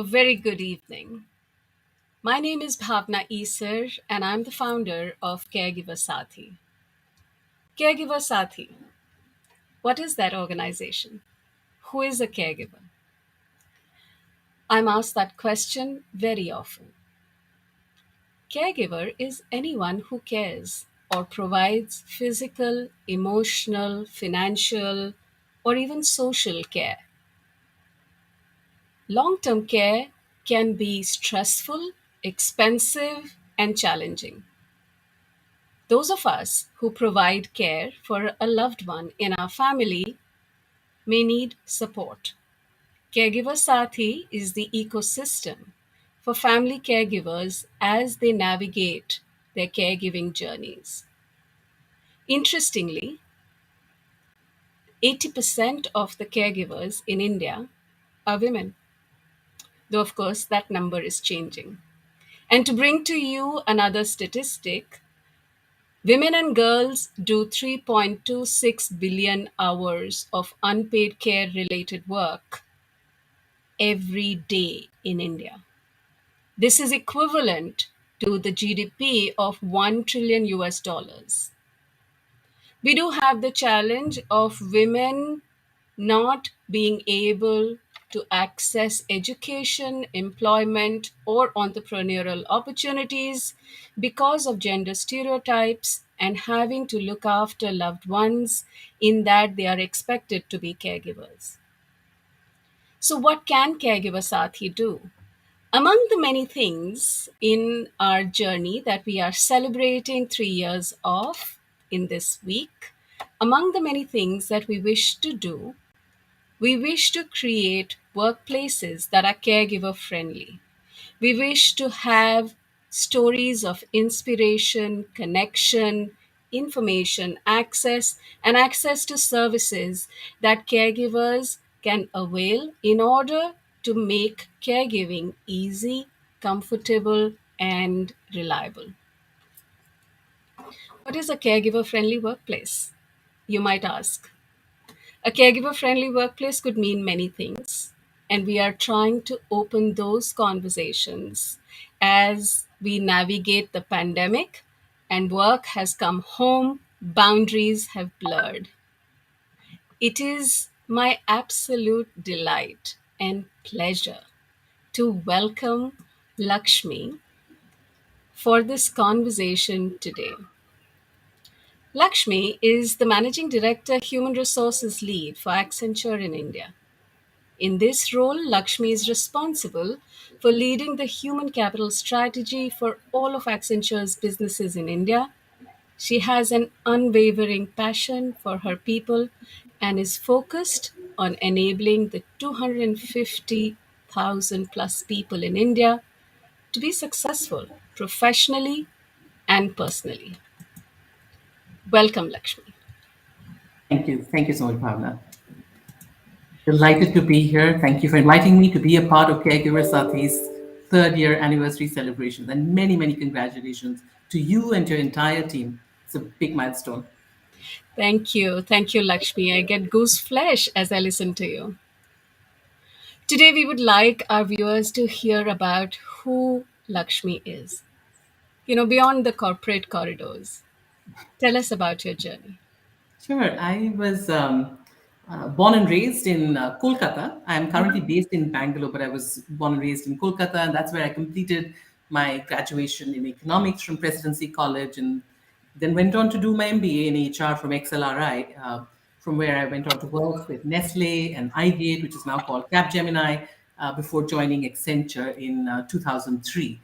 A very good evening. My name is Bhavna Isar, and I'm the founder of Caregiver Sathi. Caregiver Sathi, what is that organization? Who is a caregiver? I'm asked that question very often. Caregiver is anyone who cares or provides physical, emotional, financial, or even social care. Long term care can be stressful, expensive, and challenging. Those of us who provide care for a loved one in our family may need support. Caregiver Sathi is the ecosystem for family caregivers as they navigate their caregiving journeys. Interestingly, 80% of the caregivers in India are women, though, of course, that number is changing. And to bring to you another statistic, women and girls do 3.26 billion hours of unpaid care related work every day in India. This is equivalent to the GDP of 1 trillion US dollars. We do have the challenge of women not being able to access education, employment, or entrepreneurial opportunities because of gender stereotypes and having to look after loved ones in that they are expected to be caregivers. So, what can Caregiver Sathi do? Among the many things in our journey that we are celebrating 3 years of in this week, among the many things that we wish to do, we wish to create workplaces that are caregiver friendly. We wish to have stories of inspiration, connection, information, access, and access to services that caregivers can avail in order to make caregiving easy, comfortable, and reliable. What is a caregiver friendly workplace? You might ask. A caregiver friendly workplace could mean many things, and we are trying to open those conversations as we navigate the pandemic and work has come home, boundaries have blurred. It is my absolute delight and pleasure to welcome Lakshmi for this conversation today. Lakshmi is the Managing Director, Human Resources Lead for Accenture in India. In this role, Lakshmi is responsible for leading the human capital strategy for all of Accenture's businesses in India. She has an unwavering passion for her people and is focused on enabling the 250,000 plus people in India to be successful professionally and personally. Welcome, Lakshmi. Thank you. Thank you so much, Bhavna. Delighted to be here. Thank you for inviting me to be a part of Caregiver Sathi's third year anniversary celebrations. And many, many congratulations to you and your entire team. It's a big milestone. Thank you. Thank you, Lakshmi. I get goose flesh as I listen to you. Today, we would like our viewers to hear about who Lakshmi is, beyond the corporate corridors. Tell us about your journey. Sure. I was born and raised in Kolkata. I'm currently based in Bangalore, but I was born and raised in Kolkata, and that's where I completed my graduation in economics from Presidency College, and then went on to do my MBA in HR from XLRI. From where I went on to work with Nestle and iGate, which is now called Capgemini, before joining Accenture in 2003.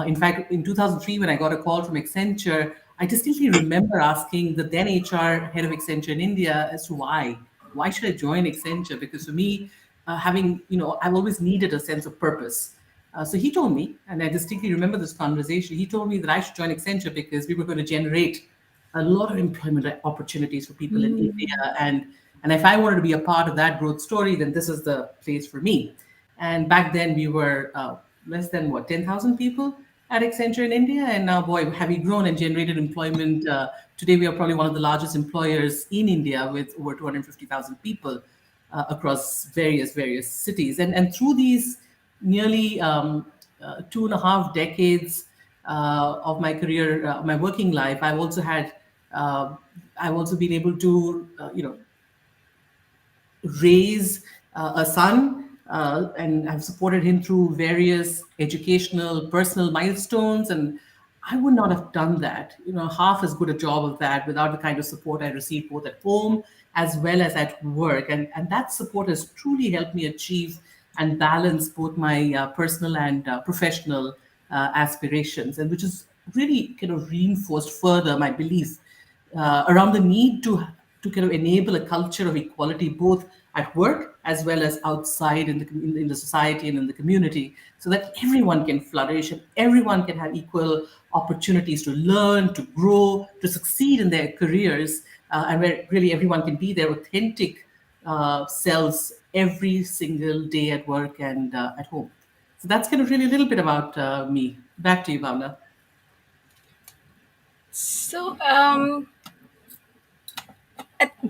In fact, in 2003, when I got a call from Accenture, I distinctly remember asking the then HR head of Accenture in India as to why. Why should I join Accenture? Because for me, I've always needed a sense of purpose. So he told me, and I distinctly remember this conversation, he told me that I should join Accenture because we were going to generate a lot of employment opportunities for people in India. And if I wanted to be a part of that growth story, then this is the place for me. And back then we were less than what, 10,000 people at Accenture in India. And now, boy, have we grown and generated employment. Today, we are probably one of the largest employers in India with over 250,000 people across various cities. And through these nearly 2.5 decades of my career, my working life, uh, I've also been able to, raise a son, and I've supported him through various educational, personal milestones. And I would not have done that, half as good a job of that without the kind of support I received both at home as well as at work. And that support has truly helped me achieve and balance both my personal and professional aspirations, and which has really kind of reinforced further my belief around the need to kind of enable a culture of equality both at work as well as outside in the society and in the community, so that everyone can flourish and everyone can have equal opportunities to learn, to grow, to succeed in their careers, and where really everyone can be their authentic selves every single day at work and at home. So that's kind of really a little bit about me. Back to you, Bhavna. So,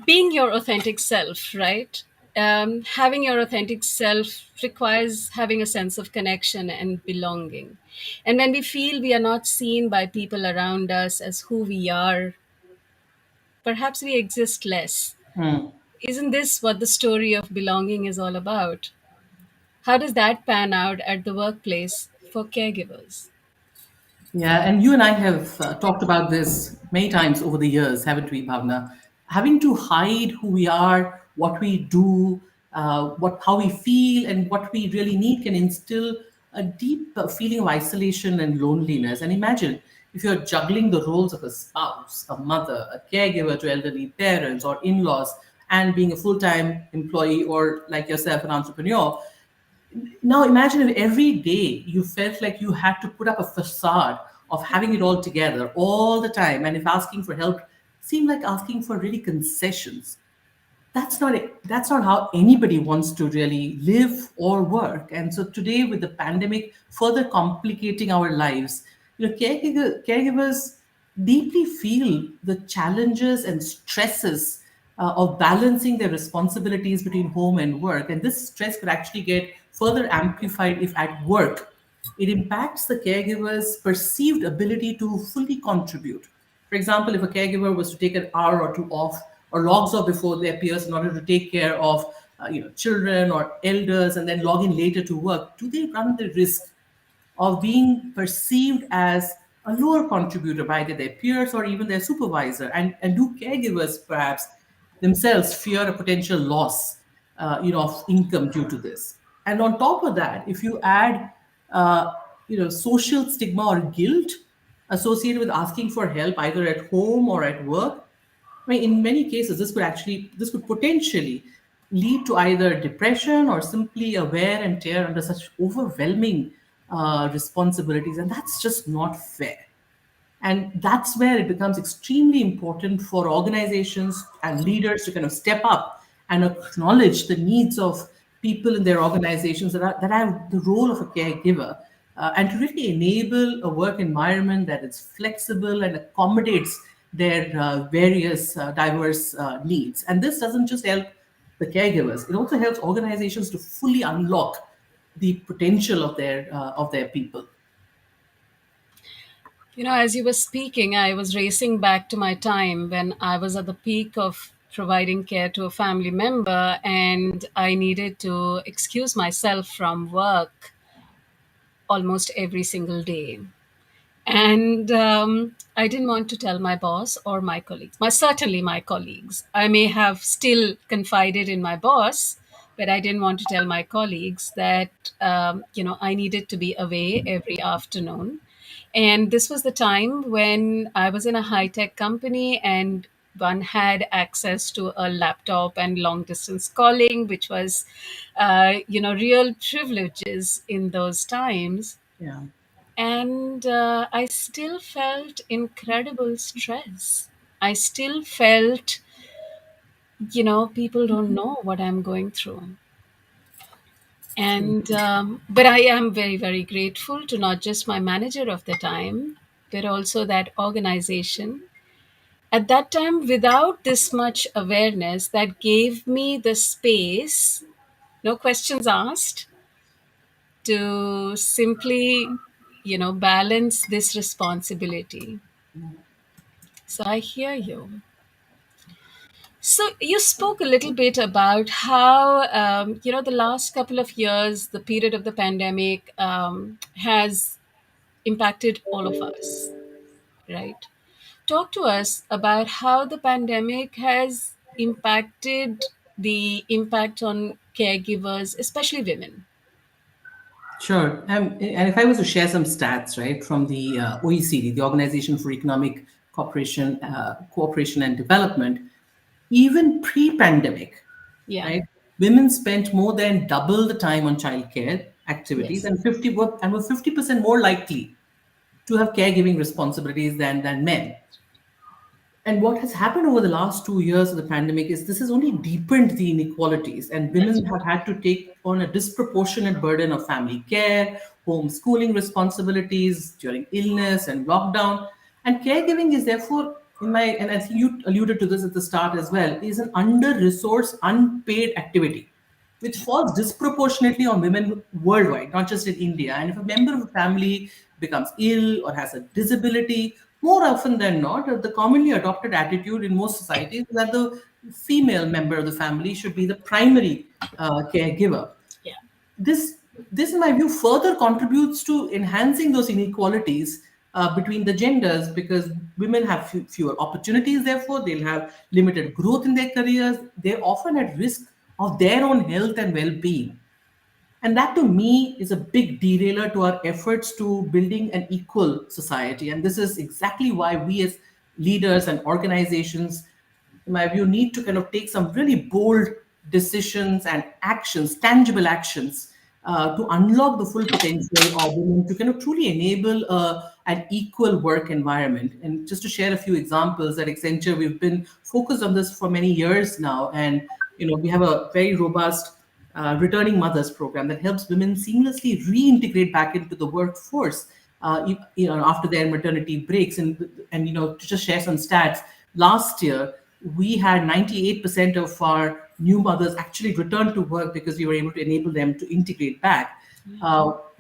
being your authentic self, right? Having your authentic self requires having a sense of connection and belonging. And when we feel we are not seen by people around us as who we are, perhaps we exist less. Hmm. Isn't this what the story of belonging is all about? How does that pan out at the workplace for caregivers? Yeah, and you and I have talked about this many times over the years, haven't we, Bhavna? Having to hide who we are, what we do, how we feel, and what we really need can instill a deep feeling of isolation and loneliness. And imagine if you're juggling the roles of a spouse, a mother, a caregiver to elderly parents or in-laws, and being a full-time employee or, like yourself, an entrepreneur. Now imagine if every day you felt like you had to put up a facade of having it all together all the time, and if asking for help seemed like asking for really concessions. That's not how anybody wants to really live or work. And so today, with the pandemic further complicating our lives, caregivers deeply feel the challenges and stresses of balancing their responsibilities between home and work. And this stress could actually get further amplified if at work it impacts the caregiver's perceived ability to fully contribute. For example, if a caregiver was to take an hour or two off or logs off before their peers in order to take care of children or elders and then log in later to work, do they run the risk of being perceived as a lower contributor by either their peers or even their supervisor? And do caregivers perhaps themselves fear a potential loss of income due to this? And on top of that, if you add uh, social stigma or guilt associated with asking for help either at home or at work, I mean, in many cases, this could potentially lead to either depression or simply a wear and tear under such overwhelming responsibilities, and that's just not fair. And that's where it becomes extremely important for organizations and leaders to kind of step up and acknowledge the needs of people in their organizations that have the role of a caregiver, and to really enable a work environment that is flexible and accommodates their various diverse needs. And this doesn't just help the caregivers, it also helps organizations to fully unlock the potential of their people. As you were speaking, I was racing back to my time when I was at the peak of providing care to a family member and I needed to excuse myself from work almost every single day. And I didn't want to tell my boss or my colleagues, certainly my colleagues. I may have still confided in my boss, but I didn't want to tell my colleagues that, I needed to be away every afternoon. And this was the time when I was in a high tech company and one had access to a laptop and long distance calling, which was, real privileges in those times. Yeah. And I still felt incredible stress. I still felt, people don't know what I'm going through. And, but I am very, very grateful to not just my manager of the time, but also that organization. At that time, without this much awareness, that gave me the space, no questions asked, to simply, balance this responsibility. So I hear you. So you spoke a little bit about how, the last couple of years, the period of the pandemic has impacted all of us, right? Talk to us about how the pandemic has impacted the impact on caregivers, especially women. Sure. And if I was to share some stats, right, from the OECD, the Organization for Economic Cooperation and Development, even pre-pandemic, Yeah. right, women spent more than double the time on childcare activities Yes. and 50% more likely to have caregiving responsibilities than men. And what has happened over the last 2 years of the pandemic is this has only deepened the inequalities, and That's women have had to take on a disproportionate burden of family care, homeschooling responsibilities during illness and lockdown. And caregiving is therefore, and I think you alluded to this at the start as well, is an under resourced, unpaid activity which falls disproportionately on women worldwide, not just in India. And if a member of a family becomes ill or has a disability, more often than not, the commonly adopted attitude in most societies is that the female member of the family should be the primary caregiver. Yeah. This in my view further contributes to enhancing those inequalities between the genders, because women have fewer opportunities, therefore they'll have limited growth in their careers, they're often at risk of their own health and well-being. And that to me is a big derailer to our efforts to building an equal society. And this is exactly why we as leaders and organizations, in my view, need to kind of take some really bold decisions and actions, tangible actions, to unlock the full potential of women to kind of truly enable an equal work environment. And just to share a few examples, at Accenture, we've been focused on this for many years now. And, we have a very robust returning mothers program that helps women seamlessly reintegrate back into the workforce, after their maternity breaks. And to just share some stats, last year we had 98% of our new mothers actually return to work because we were able to enable them to integrate back.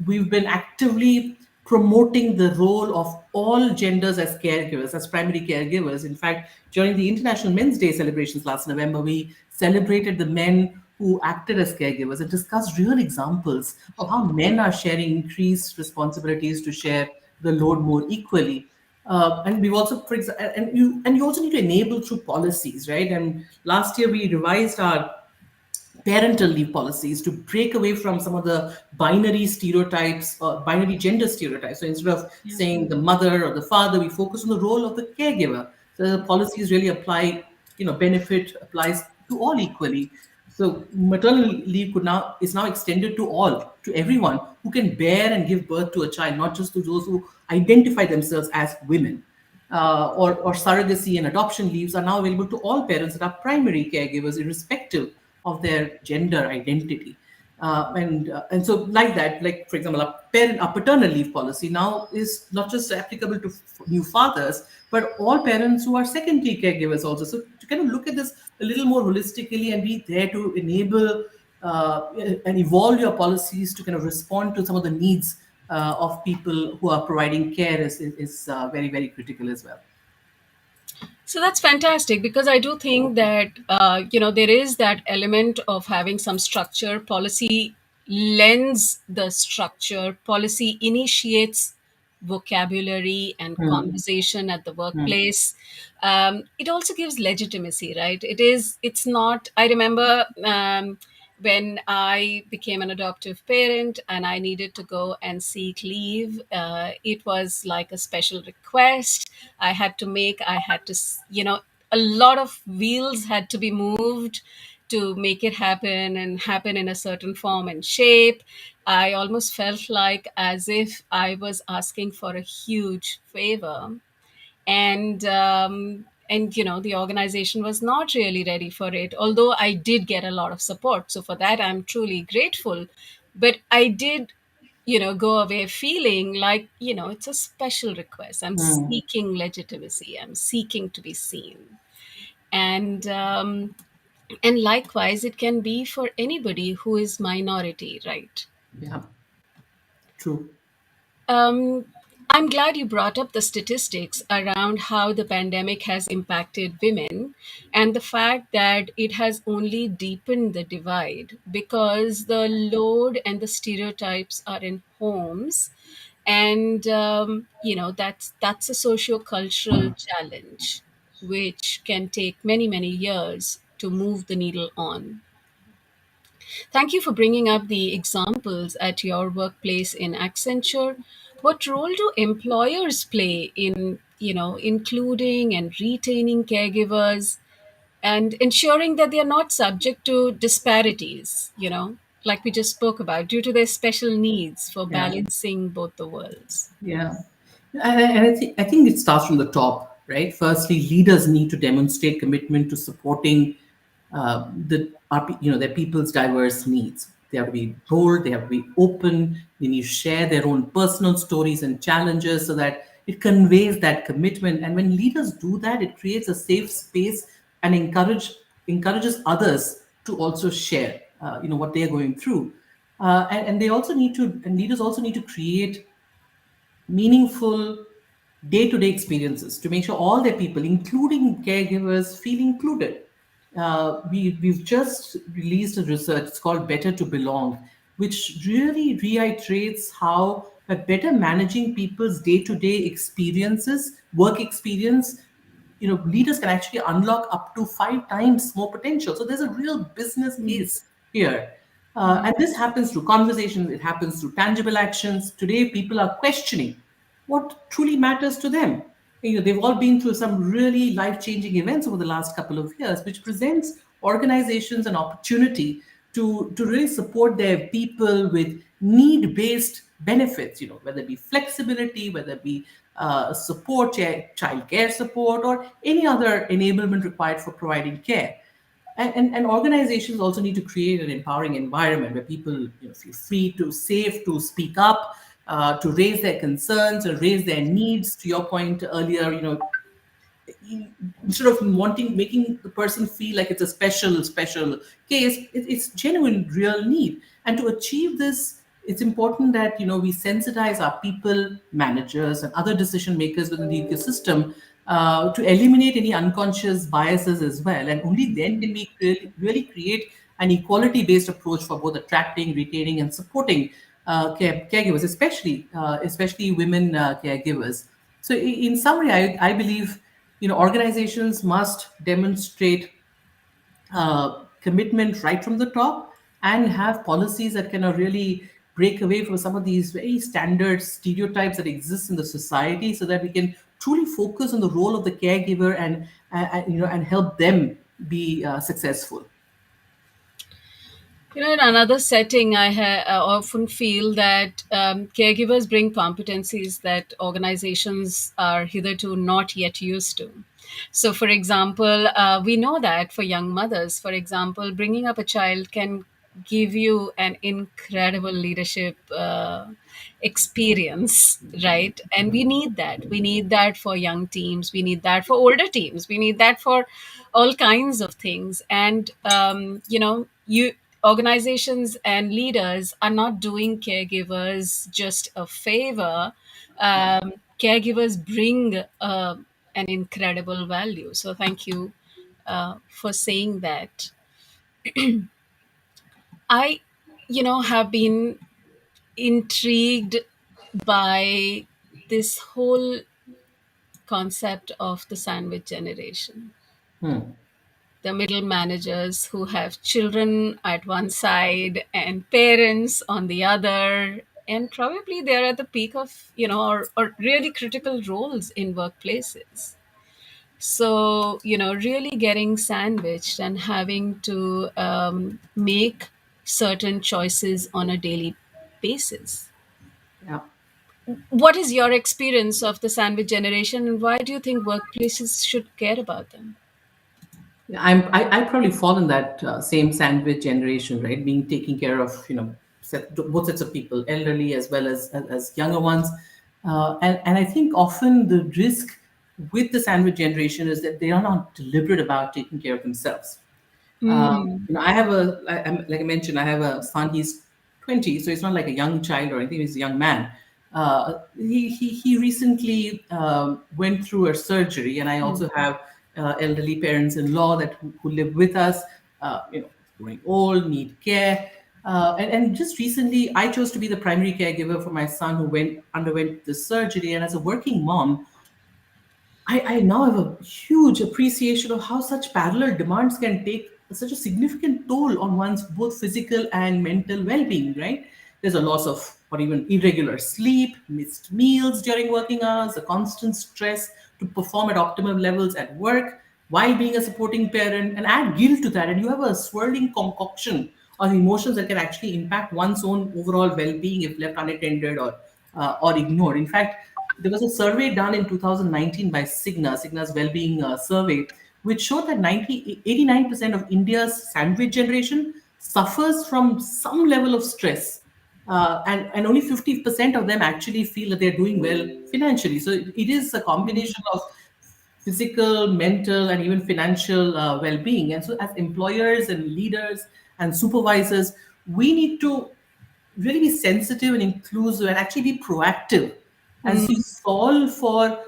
We've been actively promoting the role of all genders as caregivers, as primary caregivers. In fact, during the International Men's Day celebrations last November, we celebrated the men who acted as caregivers and discussed real examples of how men are sharing increased responsibilities to share the load more equally. And we've also, for example, and you also need to enable through policies, right? And last year we revised our parental leave policies to break away from some of the binary stereotypes or binary gender stereotypes. So instead of Yeah. saying the mother or the father, we focus on the role of the caregiver. So the policies really apply, benefit applies to all equally. So maternal leave is now extended to all, to everyone who can bear and give birth to a child, not just to those who identify themselves as women. Or surrogacy and adoption leaves are now available to all parents that are primary caregivers, irrespective of their gender identity. And so like that, like for example, a paternal leave policy now is not just applicable to new fathers, but all parents who are secondary caregivers also. So to kind of look at this a little more holistically and be there to enable and evolve your policies to kind of respond to some of the needs of people who are providing care is very, very critical as well. So that's fantastic because I do think that there is that element of having some structure. Policy lends the structure. Policy initiates vocabulary and Hmm. conversation at the Hmm. workplace. It also gives legitimacy, right? It's not. I remember. When I became an adoptive parent and I needed to go and seek leave, it was like a special request I had to make. I had to, a lot of wheels had to be moved to make it happen and happen in a certain form and shape. I almost felt like as if I was asking for a huge favor, and the organization was not really ready for it, although I did get a lot of support, so for that I'm truly grateful. But I did go away feeling like it's a special request. I'm Hmm. seeking legitimacy, I'm seeking to be seen. And likewise it can be for anybody who is minority, right? Yeah. True. Um, I'm glad you brought up the statistics around how the pandemic has impacted women and the fact that it has only deepened the divide because the load and the stereotypes are in homes. And that's a socio-cultural challenge which can take many, many years to move the needle on. Thank you for bringing up the examples at your workplace in Accenture. What role do employers play in, including and retaining caregivers and ensuring that they are not subject to disparities, like we just spoke about, due to their special needs for Yeah. balancing both the worlds? Yeah, and I think it starts from the top, right? Firstly, leaders need to demonstrate commitment to supporting their people's diverse needs. They have to be bold, they have to be open, they need to share their own personal stories and challenges so that it conveys that commitment. And when leaders do that, it creates a safe space and encourages others to also share, what they are going through. And they also need to, and leaders also need to create meaningful day-to-day experiences to make sure all their people, including caregivers, feel included. We've just released a research. It's called Better to Belong, which really reiterates how by better managing people's day-to-day experiences, work experience, leaders can actually unlock up to 5 times more potential. So there's a real business case here. And this happens through conversations, it happens through tangible actions. Today, people are questioning what truly matters to them. They've all been through some really life-changing events over the last couple of years, which presents organizations an opportunity to really support their people with need-based benefits, whether it be flexibility, whether it be support, child care support, or any other enablement required for providing care. And organizations also need to create an empowering environment where people feel free to safe to speak up, to raise their concerns or raise their needs. To your point earlier, instead of making the person feel like it's a special case, it's genuine real need. And to achieve this, it's important that we sensitize our people, managers, and other decision makers within the ecosystem, to eliminate any unconscious biases as well. And only then can we really create an equality based approach for both attracting, retaining, and supporting caregivers, especially women caregivers. So, in summary, I believe organizations must demonstrate commitment right from the top and have policies that can really break away from some of these very standard stereotypes that exist in the society, so that we can truly focus on the role of the caregiver and help them be successful. In another setting, I often feel that caregivers bring competencies that organizations are hitherto not yet used to. So, for example, we know that for young mothers, for example, bringing up a child can give you an incredible leadership experience, right? And we need that. We need that for young teams. We need that for older teams. We need that for all kinds of things. And you organizations and leaders are not doing caregivers just a favor. Caregivers bring an incredible value. So thank you for saying that. I, have been intrigued by this whole concept of the sandwich generation, Hmm. the middle managers who have children at one side and parents on the other, and probably they're at the peak of or really critical roles in workplaces. So really getting sandwiched and having to make certain choices on a daily basis. Yeah. What is your experience of the sandwich generation, and why do you think workplaces should care about them? Yeah, I probably fall in that same sandwich generation, right? Being taking care of both sets of people, elderly as well as younger ones, and I think often the risk with the sandwich generation is that they are not deliberate about taking care of themselves. Hmm. I have like I mentioned, I have a son. He's 20, so he's not like a young child or anything, he's a young man. He recently went through a surgery, and I Mm. also have elderly parents-in-law who live with us, growing old, need care. And just recently, I chose to be the primary caregiver for my son who underwent this surgery. And as a working mom, I now have a huge appreciation of how such parallel demands can take such a significant toll on one's both physical and mental well-being, right? There's a loss of or even irregular sleep, missed meals during working hours, a constant stress to perform at optimum levels at work while being a supporting parent, and add guilt to that, and you have a swirling concoction of emotions that can actually impact one's own overall well-being if left unattended or ignored. In fact, there was a survey done in 2019 by Cigna's well-being survey, which showed that 89% of India's sandwich generation suffers from some level of stress. And only 50% of them actually feel that they're doing well financially. So it is a combination of physical, mental, and even financial well-being. And so, as employers and leaders and supervisors, we need to really be sensitive and inclusive and actually be proactive as we Mm. solve for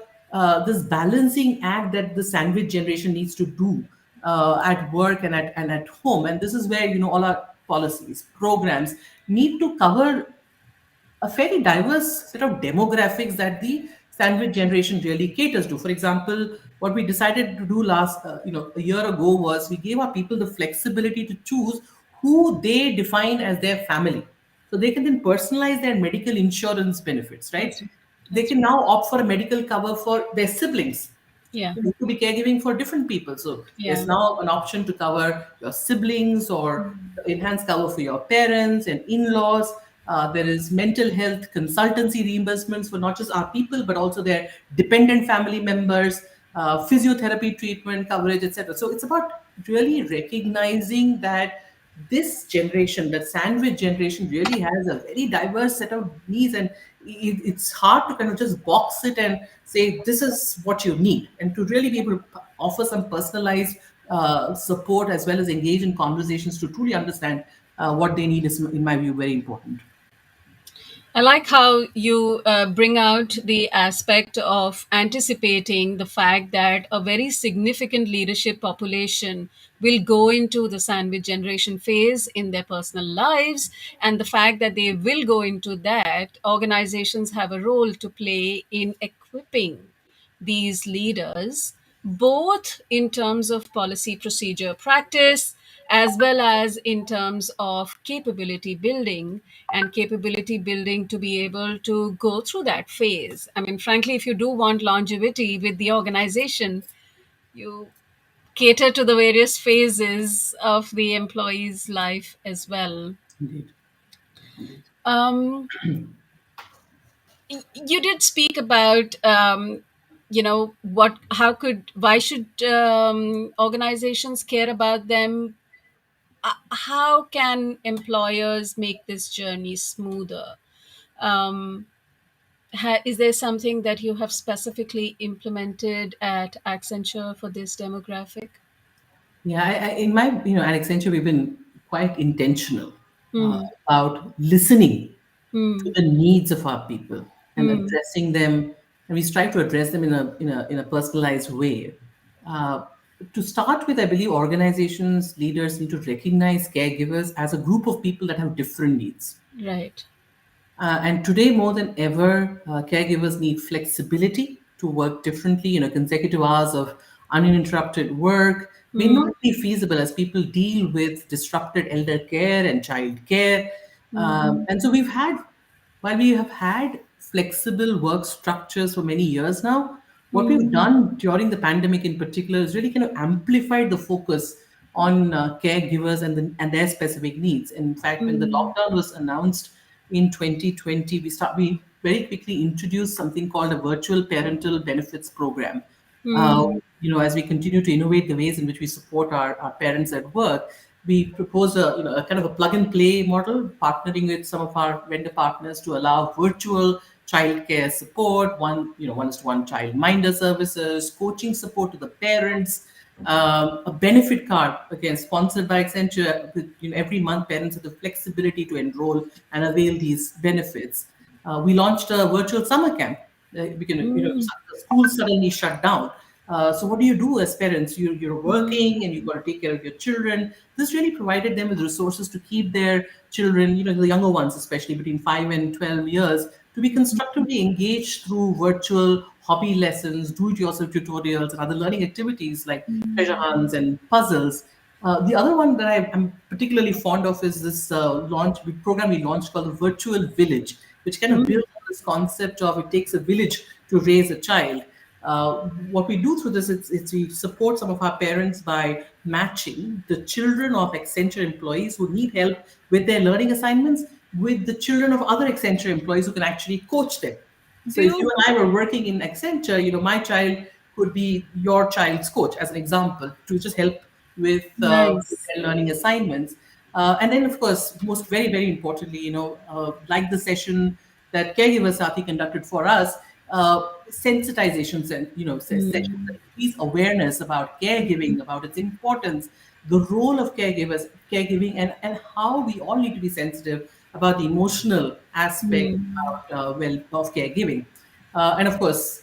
this balancing act that the sandwich generation needs to do at work and at home. And this is where all our policies, programs need to cover a fairly diverse set of demographics that the sandwich generation really caters to. For example, what we decided to do a year ago was we gave our people the flexibility to choose who they define as their family. So they can then personalize their medical insurance benefits, right? That's right. They That's can right. now opt for a medical cover for their siblings. Yeah. You could be caregiving for different people. So there's Yeah. now an option to cover your siblings or Mm. enhanced cover for your parents and in-laws. There is mental health consultancy reimbursements for not just our people but also their dependent family members, physiotherapy treatment coverage, etc. So it's about really recognizing that this generation, that sandwich generation, really has a very diverse set of needs, and it's hard to kind of just box it and say this is what you need, and to really be able to offer some personalized support as well as engage in conversations to truly understand what they need is, in my view, very important. I like how you bring out the aspect of anticipating the fact that a very significant leadership population will go into the sandwich generation phase in their personal lives, and the fact that they will go into that, organizations have a role to play in equipping these leaders, both in terms of policy, procedure, practice, as well as in terms of capability building and capability building to be able to go through that phase. I mean, frankly, if you do want longevity with the organization, you cater to the various phases of the employee's life as well. Indeed. Indeed. Um, you did speak about why should organizations care about them. How can employers make this journey smoother? um, is there something that you have specifically implemented at Accenture for this demographic? Yeah, in my, at Accenture, we've been quite intentional Hmm. about listening to Hmm. the needs of our people and Hmm. addressing them, and we strive to address them in a personalized way. Uh, to start with, I believe organizations, leaders need to recognize caregivers as a group of people that have different needs. Right. And today, more than ever, caregivers need flexibility to work differently. Consecutive hours of uninterrupted work may Hmm. not be feasible as people deal with disrupted elder care and child care. Hmm. And so while we have had flexible work structures for many years now, what we've Hmm. done during the pandemic in particular is really kind of amplified the focus on caregivers and their specific needs. In fact, when the Hmm. lockdown was announced in 2020, we very quickly introduced something called a virtual parental benefits program. Uh, Hmm. as we continue to innovate the ways in which we support our parents at work, we propose a kind of a plug and play model, partnering with some of our vendor partners to allow virtual childcare support, one to one child minder services, coaching support to the parents, A benefit card, again sponsored by Accenture. With, every month, parents have the flexibility to enroll and avail these benefits. We launched a virtual summer camp. We can, Mm, the school suddenly shut down. So what do you do as parents? You're mm, working and you've got to take care of your children. This really provided them with resources to keep their children, the younger ones, especially between 5 and 12 years, to be constructively engaged through virtual hobby lessons, do-it-yourself tutorials, and other learning activities like treasure hunts and puzzles. The other one that I'm particularly fond of is this program we launched called the Virtual Village, which kind of mm, builds on this concept of it takes a village to raise a child. What we do through this is we support some of our parents by matching the children of Accenture employees who need help with their learning assignments with the children of other Accenture employees who can actually coach them. So if you and beautiful. I were working in Accenture, my child could be your child's coach, as an example, to just help with Nice. their learning assignments. And then, of course, most very, very importantly, like the session that caregivers Sati conducted for us, sensitizations and sessions that Mm, increase awareness about caregiving, about its importance, the role of caregiving, and how we all need to be sensitive about the emotional aspect mm, of caregiving. And of course,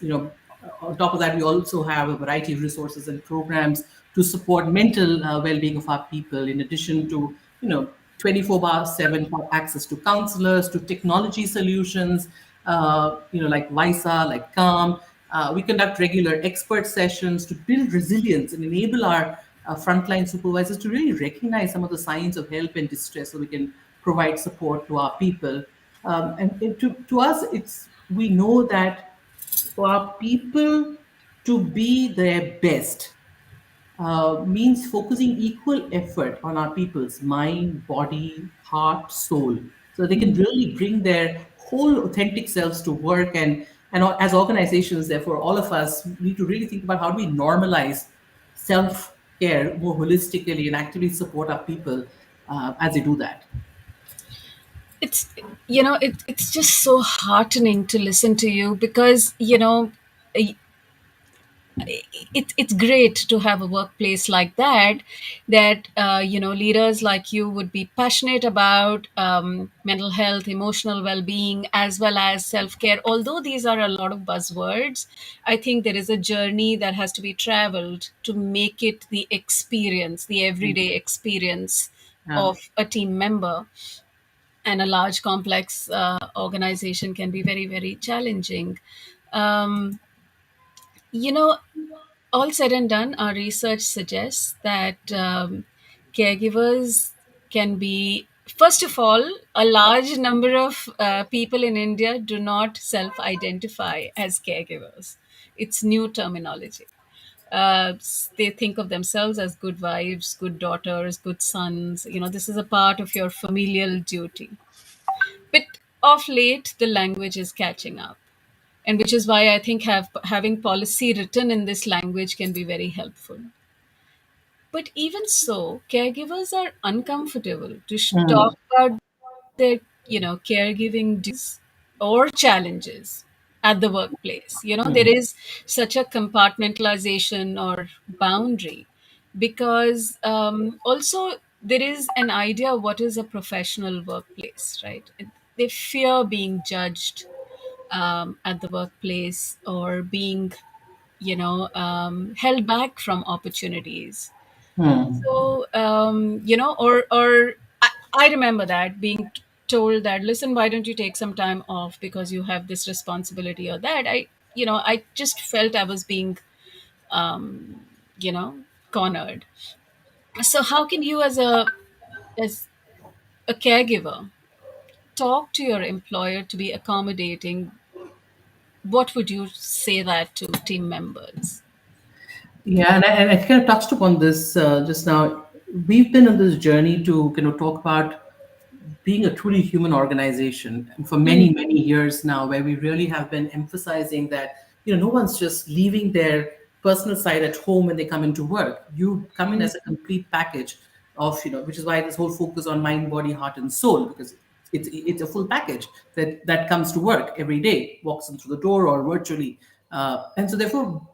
on top of that, we also have a variety of resources and programs to support mental well-being of our people, in addition to 24 bar 7 for access to counselors, to technology solutions, like Visa, like Calm. We conduct regular expert sessions to build resilience and enable our frontline supervisors to really recognize some of the signs of help and distress, so we can provide support to our people. And to us, it's we know that for our people to be their best means focusing equal effort on our people's mind, body, heart, soul, so they can mm. really bring their whole authentic selves to work. And as organizations, therefore, all of us need to really think about how do we normalize self care more holistically and actively support our people as they do that. It's it's just so heartening to listen to you because it's great to have a workplace like that, that leaders like you would be passionate about mental health, emotional well-being, as well as self-care. Although these are a lot of buzzwords, I think there is a journey that has to be traveled to make it the experience, the everyday experience Yeah. of a team member. And a large complex organization can be very, very challenging. um, you know all said and done, our research suggests that caregivers can be, first of all, a large number of people in India do not self identify as caregivers. It's new terminology. They think of themselves as good wives, good daughters, good sons. This is a part of your familial duty. But of late, the language is catching up, and which is why I think having policy written in this language can be very helpful. But even so, caregivers are uncomfortable to talk about their caregiving duties or challenges at the workplace. There is such a compartmentalization or boundary, because also there is an idea of what is a professional workplace, right? They fear being judged at the workplace, or being held back from opportunities. Hmm. So or I remember that being told that, listen, why don't you take some time off because you have this responsibility or that. I just felt I was being um, you know cornered. So how can you, as a caregiver, talk to your employer to be accommodating? What would you say that to team members? Yeah, and I kind of touched upon this just now. We've been on this journey to kind of talk about being a truly human organization for Mm, many, many years now, where we really have been emphasizing that no one's just leaving their personal side at home when they come into work. You come in mm, as a complete package of, which is why this whole focus on mind, body, heart, and soul, because it's a full package that comes to work every day, walks in through the door or virtually, and so therefore,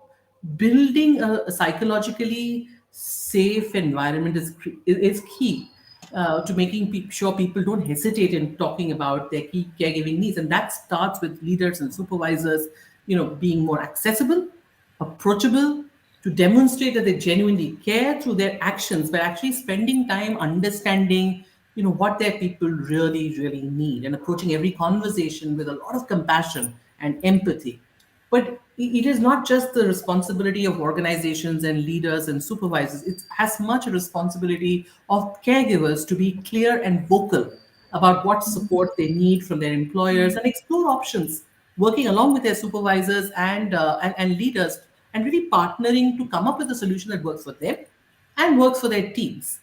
building a psychologically safe environment is key to making sure people don't hesitate in talking about their key caregiving needs, and that starts with leaders and supervisors, being more accessible, approachable, to demonstrate that they genuinely care through their actions by actually spending time understanding what their people really really need, and approaching every conversation with a lot of compassion and empathy. But it is not just the responsibility of organizations and leaders and supervisors. It's as much a responsibility of caregivers to be clear and vocal about what support they need from their employers, and explore options, working along with their supervisors and leaders, and really partnering to come up with a solution that works for them and works for their teams.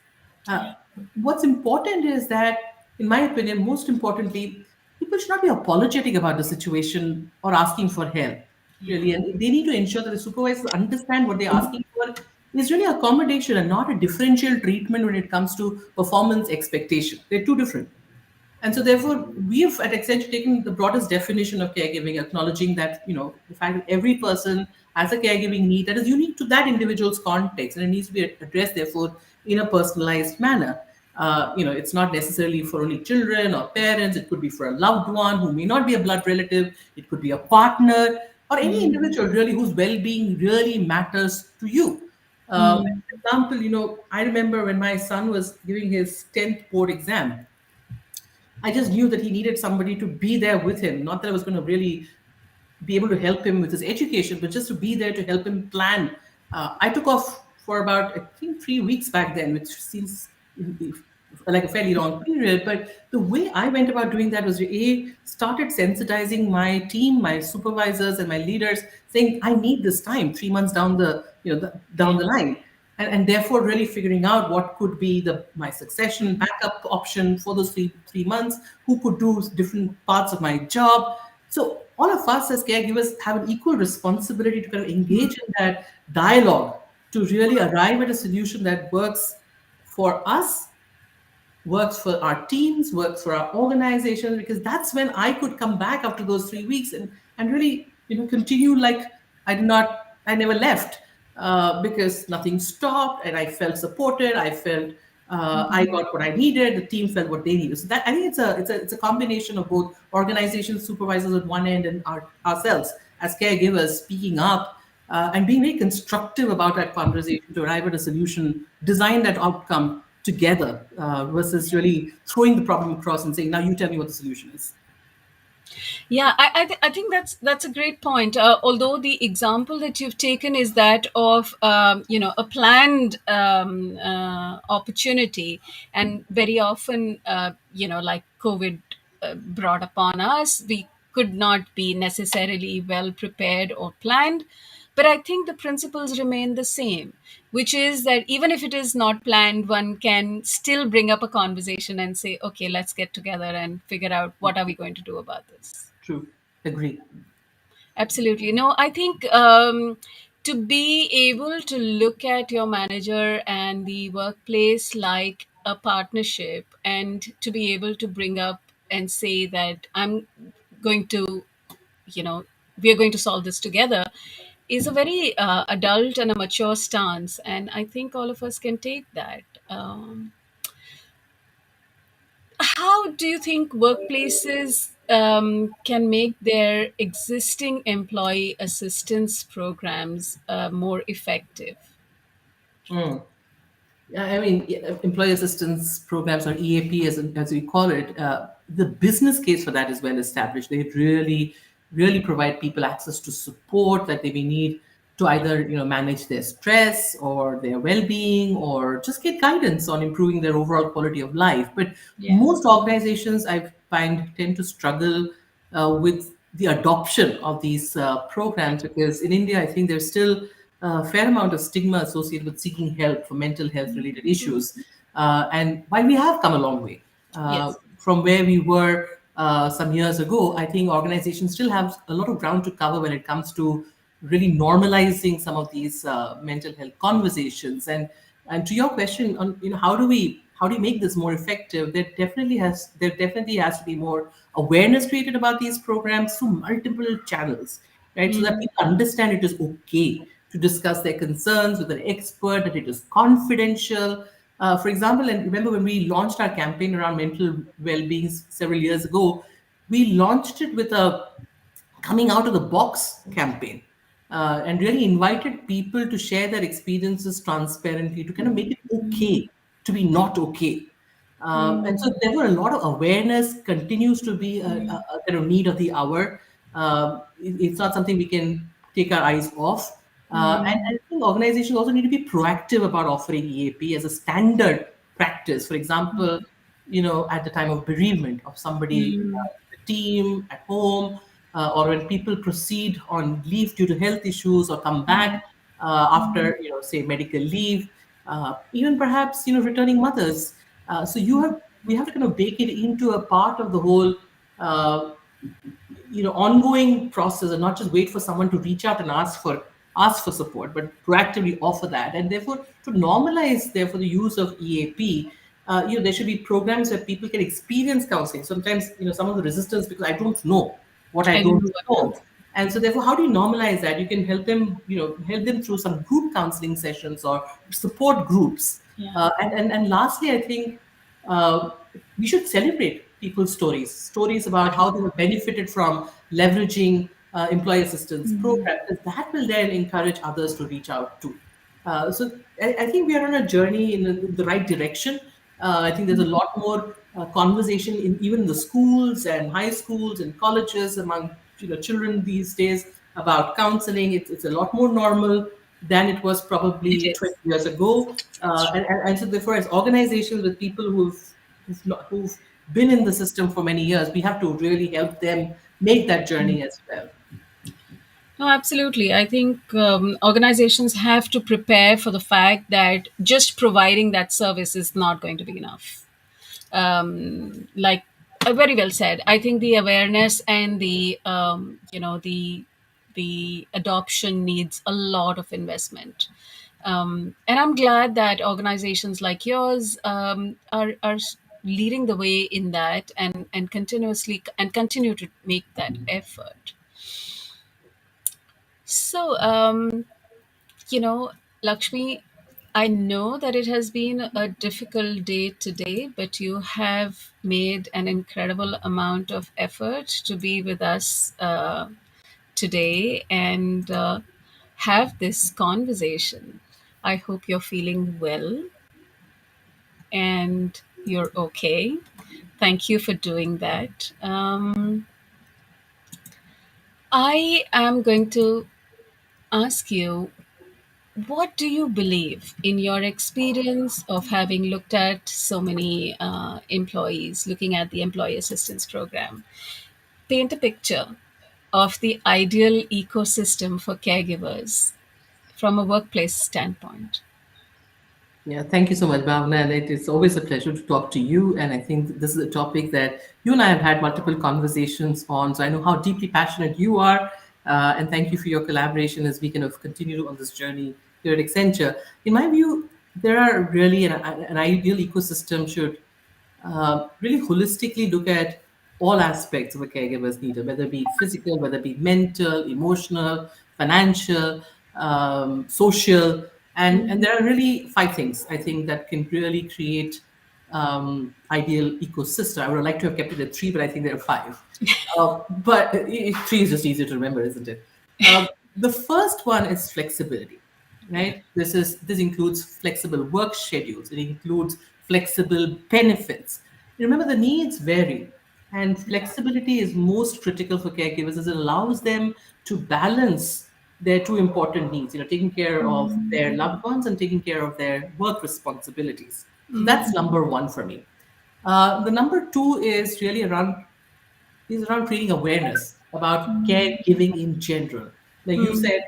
Uh, what's important is that, in my opinion, most importantly, people should not be apologetic about the situation or asking for help, Yeah. really. And they need to ensure that the supervisors understand what they're asking for is really accommodation and not a differential treatment when it comes to performance expectation. They're two different. And so, therefore, we've at Accenture taken the broadest definition of caregiving, acknowledging that, the fact that every person has a caregiving need that is unique to that individual's context, and it needs to be addressed, therefore, in a personalized manner. It's not necessarily for only children or parents. It could be for a loved one who may not be a blood relative. It could be a partner or any individual really whose well-being really matters to you. Mm. For example, I remember when my son was giving his 10th board exam, I just knew that he needed somebody to be there with him. Not that I was going to really be able to help him with his education, but just to be there to help him plan. I took off for about, I think, 3 weeks back then, which seems like a fairly long period. But the way I went about doing that was started sensitizing my team, my supervisors, and my leaders, saying, I need this time 3 months down Yeah. the line. And therefore really figuring out what could be my succession backup option for those three months, who could do different parts of my job. So all of us as caregivers have an equal responsibility to kind of engage in that dialogue to really arrive at a solution that works for us, works for our teams, works for our organizations, because that's when I could come back after those 3 weeks and really, continue like I never left, because nothing stopped and I felt supported. I felt I got what I needed. The team felt what they needed. So that, I think it's a combination of both organizations, supervisors at one end, and ourselves as caregivers speaking up, and being very constructive about that conversation to arrive at a solution, design that outcome together, versus really throwing the problem across and saying, now you tell me what the solution is. Yeah, I think that's a great point. Although the example that you've taken is that of a planned opportunity, and very often like COVID brought upon us, we could not be necessarily well prepared or planned. But I think the principles remain the same, which is that even if it is not planned, one can still bring up a conversation and say, okay, let's get together and figure out what are we going to do about this. True. Agree. Absolutely. No, I think to be able to look at your manager and the workplace like a partnership, and to be able to bring up and say that I'm going to, you know, we are going to solve this together, is a very adult and a mature stance. And I think all of us can take that. How do you think workplaces can make their existing employee assistance programs more effective? Mm. Yeah, I mean, yeah, employee assistance programs, or EAP as we call it, the business case for that is well established. They really, really provide people access to support that they may need to either manage their stress or their well-being, or just get guidance on improving their overall quality of life. But Yeah. most organizations, I find, tend to struggle with the adoption of these programs, because in India, I think there's still a fair amount of stigma associated with seeking help for mental health related issues. And while we have come a long way Yes. from where we were some years ago, I think organizations still have a lot of ground to cover when it comes to really normalizing some of these mental health conversations. And to your question on how do you make this more effective, there definitely has to be more awareness created about these programs through multiple channels, right? So that people understand it is okay to discuss their concerns with an expert, that it is confidential. For example, and remember when we launched our campaign around mental well-being several years ago, we launched it with a coming out of the box campaign, and really invited people to share their experiences transparently, to kind of make it okay to be not okay. And so there were a lot of awareness continues to be a kind of need of the hour. It's not something we can take our eyes off. And I think organizations also need to be proactive about offering EAP as a standard practice. For example, at the time of bereavement of somebody, the team at home, or when people proceed on leave due to health issues or come back after, say, medical leave, even perhaps, returning mothers. So we have to kind of bake it into a part of the whole uh, ongoing process, and not just wait for someone to reach out and ask for support, but proactively offer that. And therefore, to normalize therefore the use of EAP, there should be programs where people can experience counseling. Sometimes, some of the resistance because I don't know what I I don't don't know what know. else. And so therefore, how do you normalize that? You can help them through some group counseling sessions or support groups. Yeah. And lastly, I think uh, we should celebrate people's stories about how they have benefited from leveraging employee assistance programs. And that will then encourage others to reach out too. So I think we are on a journey in the right direction. I think there's a lot more conversation in even the schools and high schools and colleges among children these days about counseling. It's a lot more normal than it was It probably 20 is. years ago. It's true. And so therefore, as organizations with people who've been in the system for many years, we have to really help them make that journey as well. No, absolutely. I think organizations have to prepare for the fact that just providing that service is not going to be enough. Like very well said. I think the awareness and the adoption needs a lot of investment. And I'm glad that organizations like yours are leading the way in that, and continuously and continue to make that effort. So, Lakshmi, I know that it has been a difficult day today, but you have made an incredible amount of effort to be with us today and have this conversation. I hope you're feeling well and you're okay. Thank you for doing that. I am going to ask you, what do you believe in your experience of having looked at so many employees, looking at the employee assistance program? Paint a picture of the ideal ecosystem for caregivers from a workplace standpoint. Yeah, thank you so much, Bhavna. And it is always a pleasure to talk to you. And I think this is a topic that you and I have had multiple conversations on. So I know how deeply passionate you are. And thank you for your collaboration as we kind of continue on this journey here at Accenture. In my view, there are really an ideal ecosystem should really holistically look at all aspects of a caregiver's need, whether it be physical, whether it be mental, emotional, financial, social, and there are really five things I think that can really create ideal ecosystem. I would like to have kept it at three, but I think there are five. But three is just easier to remember, isn't it? The first one is flexibility, right? This includes flexible work schedules. It includes flexible benefits. Remember, the needs vary, and flexibility is most critical for caregivers as it allows them to balance their two important needs, taking care of their loved ones and taking care of their work responsibilities. So that's number one for me. The number two is around creating awareness about caregiving in general. Like you said,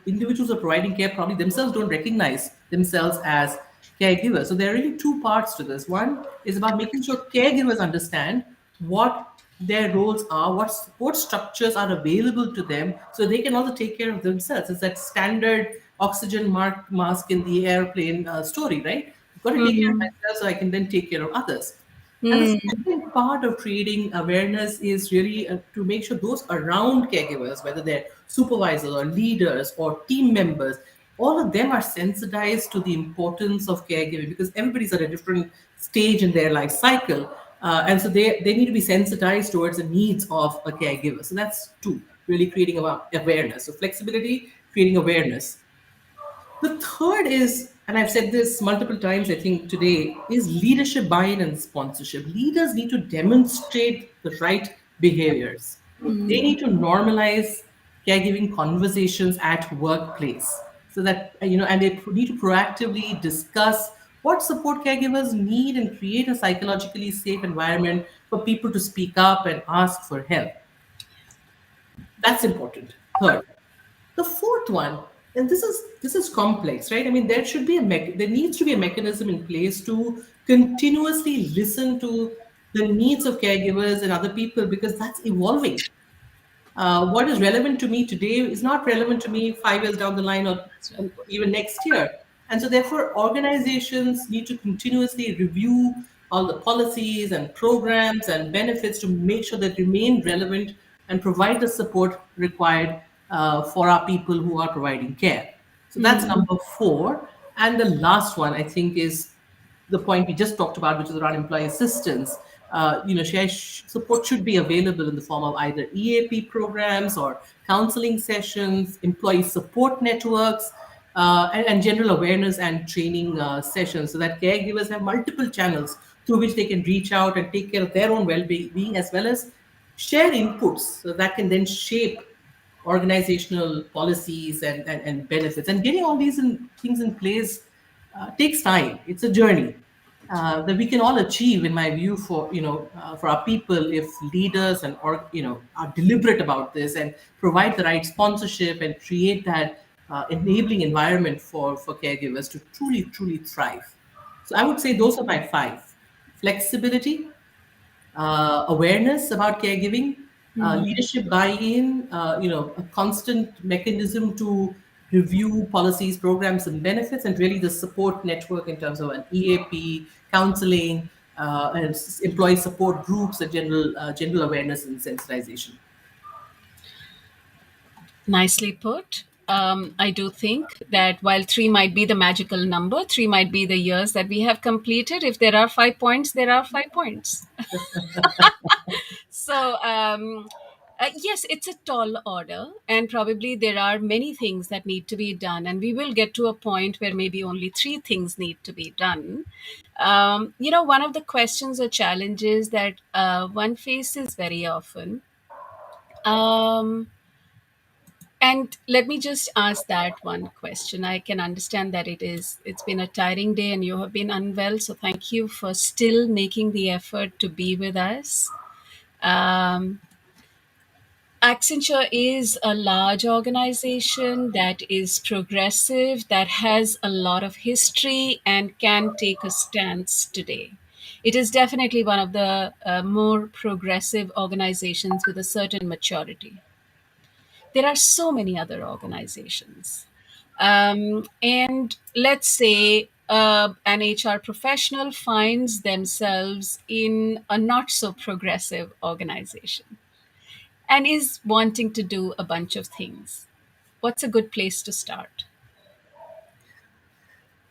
individuals who are providing care probably themselves don't recognize themselves as caregivers. So there are really two parts to this. One is about making sure caregivers understand what their roles are, what support structures are available to them, so they can also take care of themselves. It's that standard oxygen mask in the airplane story, right? I've got to take care of Hmm. myself so I can then take care of others. And the Hmm. second part of creating awareness is really to make sure those around caregivers, whether they're supervisors or leaders or team members, all of them are sensitized to the importance of caregiving because everybody's at a different stage in their life cycle. And so they need to be sensitized towards the needs of a caregiver. So that's two, really creating awareness. So flexibility, creating awareness. The third is, and I've said this multiple times, I think today, is leadership buy in and sponsorship. Leaders need to demonstrate the right behaviors. They need to normalize caregiving conversations at workplace so that, and they need to proactively discuss what support caregivers need and create a psychologically safe environment for people to speak up and ask for help. That's important. Third. The fourth one, and this is complex, right? I mean, there needs to be a mechanism in place to continuously listen to the needs of caregivers and other people because that's evolving. What is relevant to me today is not relevant to me 5 years down the line or That's right. even next year. And so, therefore, organizations need to continuously review all the policies and programs and benefits to make sure that remain relevant and provide the support required for our people who are providing care. So that's number four. And the last one, I think, is the point we just talked about, which is around employee assistance. Share support should be available in the form of either EAP programs or counseling sessions, employee support networks, and general awareness and training sessions, so that caregivers have multiple channels through which they can reach out and take care of their own well-being as well as share inputs so that can then shape organizational policies and benefits. And getting all these things in place takes time. It's a journey that we can all achieve, in my view, for our people if leaders are deliberate about this and provide the right sponsorship and create that enabling environment for caregivers to truly thrive. So I would say those are my five: flexibility, awareness about caregiving, leadership buy-in, a constant mechanism to review policies, programs, and benefits, and really the support network in terms of an EAP, counseling, and employee support groups, and general awareness and sensitization. Nicely put. I do think that while three might be the magical number, three might be the years that we have completed. If there are 5 points, there are 5 points. So, yes, it's a tall order, and probably there are many things that need to be done. And we will get to a point where maybe only three things need to be done. One of the questions or challenges that one faces very often. Um, and let me just ask that one question. I can understand that it's been a tiring day and you have been unwell. So thank you for still making the effort to be with us. Um, Accenture is a large organization that is progressive, that has a lot of history and can take a stance today. It is definitely one of the more progressive organizations with a certain maturity. There are so many other organizations. And let's say an HR professional finds themselves in a not so progressive organization and is wanting to do a bunch of things. What's a good place to start?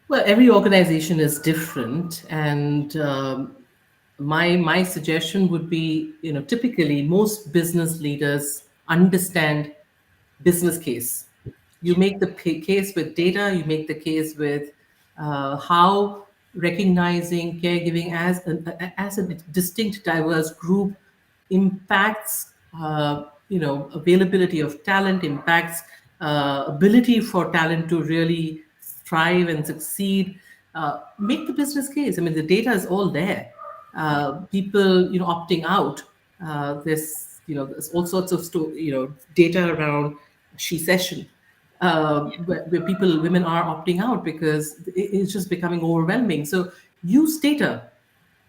Well, every organization is different, and my suggestion would be, typically most business leaders understand business case. You make the case with data. You make the case with how recognizing caregiving as a distinct, diverse group impacts availability of talent, impacts ability for talent to really thrive and succeed. Make the business case. I mean, the data is all there. People opting out. There's all sorts of data around she session, where women are opting out because it's just becoming overwhelming. So use data.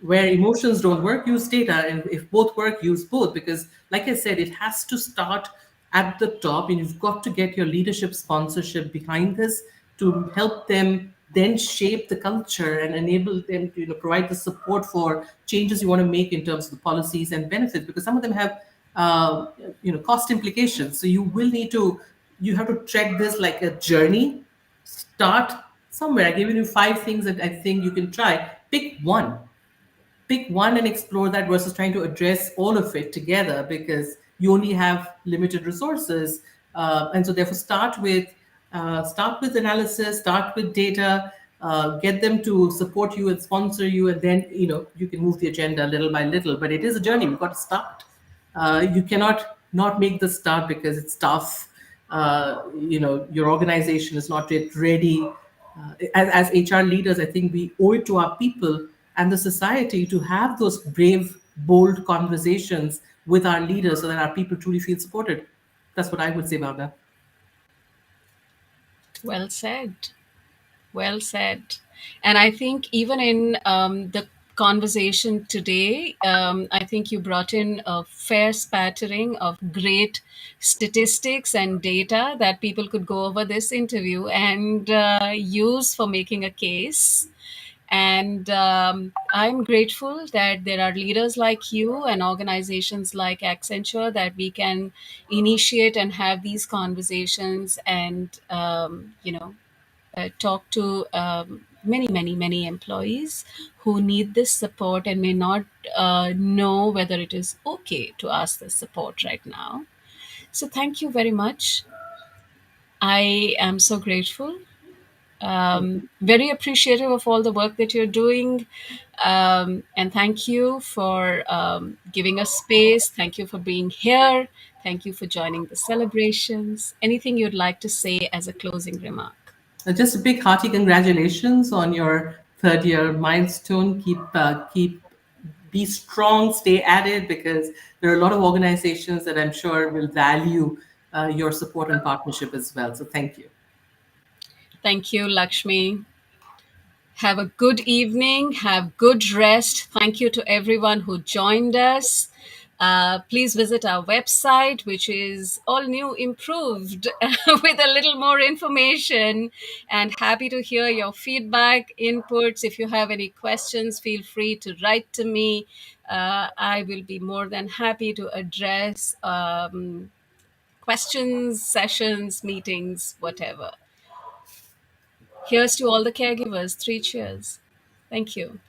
Where emotions don't work, use data, and if both work, use both. Because, like I said, it has to start at the top, and you've got to get your leadership sponsorship behind this to help them then shape the culture and enable them to provide the support for changes you want to make in terms of the policies and benefits, because some of them have cost implications. So you have to tread this like a journey, Start somewhere. I've given you five things that I think you can try. Pick one and explore that versus trying to address all of it together, because you only have limited resources. And so therefore start with analysis, start with data, get them to support you and sponsor you, and then you can move the agenda little by little. But it is a journey. We've got to start. You cannot not make the start because it's tough. Your organization is not yet ready. As HR leaders, I think we owe it to our people and the society to have those brave, bold conversations with our leaders so that our people truly feel supported. That's what I would say about that. Well said. Well said. And I think even in the conversation today, I think you brought in a fair spattering of great statistics and data that people could go over this interview and use for making a case. And I'm grateful that there are leaders like you and organizations like Accenture that we can initiate and have these conversations and, talk to many, many, many employees who need this support and may not know whether it is okay to ask this support right now. So, thank you very much. I am so grateful. Very appreciative of all the work that you're doing. And thank you for giving us space. Thank you for being here. Thank you for joining the celebrations. Anything you'd like to say as a closing remark? Just a big hearty congratulations on your third year milestone. Be strong, stay at it, because there are a lot of organizations that I'm sure will value your support and partnership as well. So thank you. Thank you, Lakshmi. Have a good evening. Have good rest. Thank you to everyone who joined us. Please visit our website, which is all new, improved, with a little more information. And happy to hear your feedback, inputs. If you have any questions, feel free to write to me. I will be more than happy to address questions, sessions, meetings, whatever. Here's to all the caregivers. Three cheers. Thank you.